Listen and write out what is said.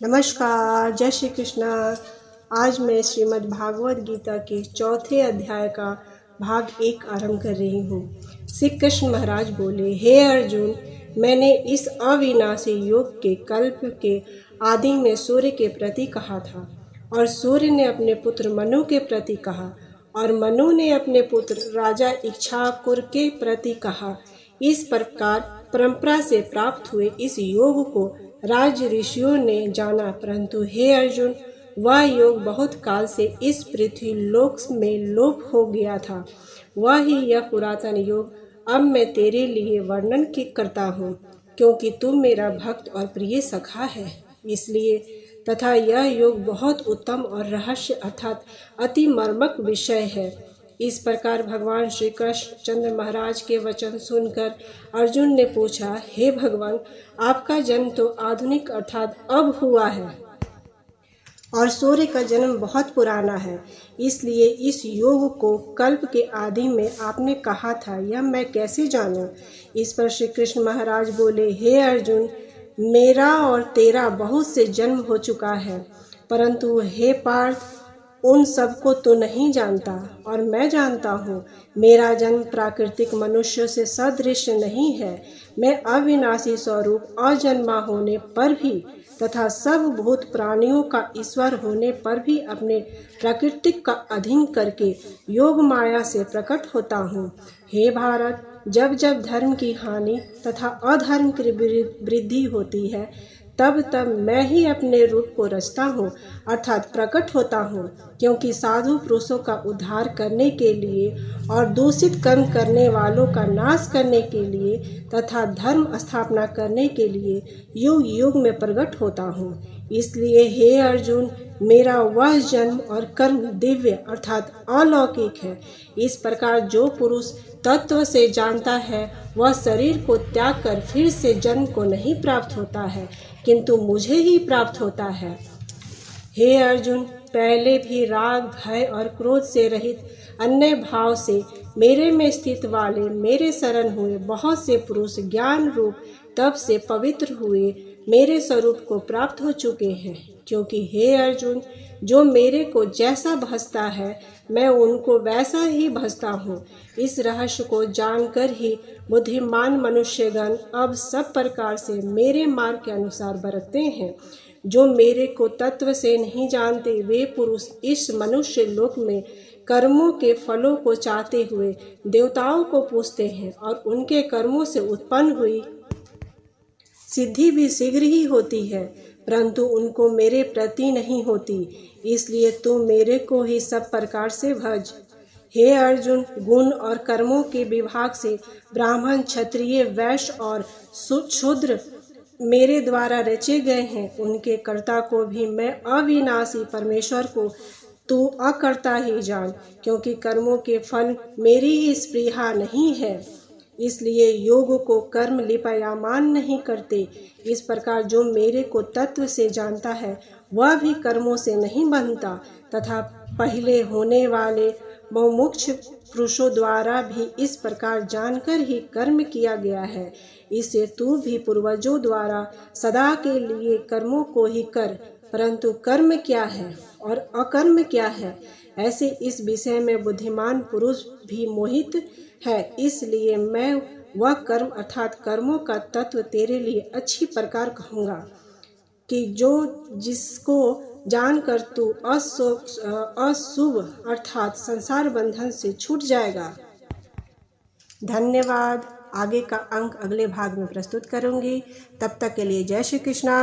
नमस्कार, जय श्री कृष्णा। आज मैं श्रीमद् भागवत गीता के चौथे अध्याय का भाग 1 आरंभ कर रही हूँ। श्री कृष्ण महाराज बोले, हे अर्जुन, मैंने इस अविनाशी योग के कल्प के आदि में सूर्य के प्रति कहा था, और सूर्य ने अपने पुत्र मनु के प्रति कहा, और मनु ने अपने पुत्र राजा इक्ष्वाकुर के प्रति कहा। इस प्रकार परंपरा से प्राप्त हुए इस योग को राज ऋषियों ने जाना, परंतु हे अर्जुन, वह योग बहुत काल से इस पृथ्वी लोक में लोप हो गया था। वह ही यह पुरातन योग अब मैं तेरे लिए वर्णन करता हूँ, क्योंकि तू मेरा भक्त और प्रिय सखा है, इसलिए। तथा यह योग बहुत उत्तम और रहस्य अर्थात अति मर्मक विषय है। इस प्रकार भगवान श्री कृष्ण चंद्र महाराज के वचन सुनकर अर्जुन ने पूछा, हे भगवान, आपका जन्म तो आधुनिक अर्थात अब हुआ है, और सूर्य का जन्म बहुत पुराना है, इसलिए इस योग को कल्प के आदि में आपने कहा था, यह मैं कैसे जानूं? इस पर श्री कृष्ण महाराज बोले, हे अर्जुन, मेरा और तेरा बहुत से जन्म हो चुका है, परंतु हे पार्थ, उन सबको तो नहीं जानता, और मैं जानता हूँ। मेरा जन्म प्राकृतिक मनुष्य से सदृश नहीं है। मैं अविनाशी स्वरूप अजन्मा होने पर भी तथा सब भूत प्राणियों का ईश्वर होने पर भी अपने प्राकृतिक का अधीन करके योग माया से प्रकट होता हूँ। हे भारत, जब जब धर्म की हानि तथा अधर्म की वृद्धि होती है, तब तब मैं ही अपने रूप को रचता हूँ अर्थात प्रकट होता हूँ, क्योंकि साधु पुरुषों का उद्धार करने के लिए और दूषित कर्म करने वालों का नाश करने के लिए तथा धर्म स्थापना करने के लिए युग युग में प्रकट होता हूँ। इसलिए हे अर्जुन, मेरा वह जन्म और कर्म दिव्य अर्थात अलौकिक है। इस प्रकार जो पुरुष तत्व से जानता है, वह शरीर को त्याग कर फिर से जन्म को नहीं प्राप्त होता है, किंतु मुझे ही प्राप्त होता है। हे अर्जुन, पहले भी राग, भय और क्रोध से रहित अन्य भाव से मेरे में स्थित वाले मेरे शरण हुए बहुत से पुरुष ज्ञान रूप तप से पवित्र हुए मेरे स्वरूप को प्राप्त हो चुके हैं। क्योंकि हे अर्जुन, जो मेरे को जैसा भजता है, मैं उनको वैसा ही भजता हूँ। इस रहस्य को जानकर ही बुद्धिमान मनुष्यगण अब सब प्रकार से मेरे मार्ग के अनुसार बरतते हैं। जो मेरे को तत्व से नहीं जानते, वे पुरुष इस मनुष्य लोक में कर्मों के फलों को चाहते हुए देवताओं को पूजते हैं, और उनके कर्मों से उत्पन्न हुई सिद्धि भी शीघ्र ही होती है, परंतु उनको मेरे प्रति नहीं होती। इसलिए तू मेरे को ही सब प्रकार से भज। हे अर्जुन, गुण और कर्मों के विभाग से ब्राह्मण, क्षत्रिय, वैश्य और शूद्र मेरे द्वारा रचे गए हैं। उनके कर्ता को भी मैं अविनाशी परमेश्वर को तू अकर्ता ही जान, क्योंकि कर्मों के फल मेरी ही स्पृहा नहीं है, इसलिए योग को कर्म लिपायमान नहीं करते। इस प्रकार जो मेरे को तत्व से जानता है, वह भी कर्मों से नहीं बंधता, तथा पहले होने वाले मुमुक्ष पुरुषों द्वारा भी इस प्रकार जानकर ही कर्म किया गया है। इससे तू भी पूर्वजों द्वारा सदा के लिए कर्मों को ही कर, परंतु कर्म क्या है और अकर्म क्या है, ऐसे इस विषय में बुद्धिमान पुरुष भी मोहित है। इसलिए मैं वह कर्म अर्थात कर्मों का तत्व तेरे लिए अच्छी प्रकार कहूँगा, कि जिसको जानकर तू अशुभ अर्थात संसार बंधन से छूट जाएगा। धन्यवाद। आगे का अंक अगले भाग में प्रस्तुत करूँगी। तब तक के लिए जय श्री कृष्णा।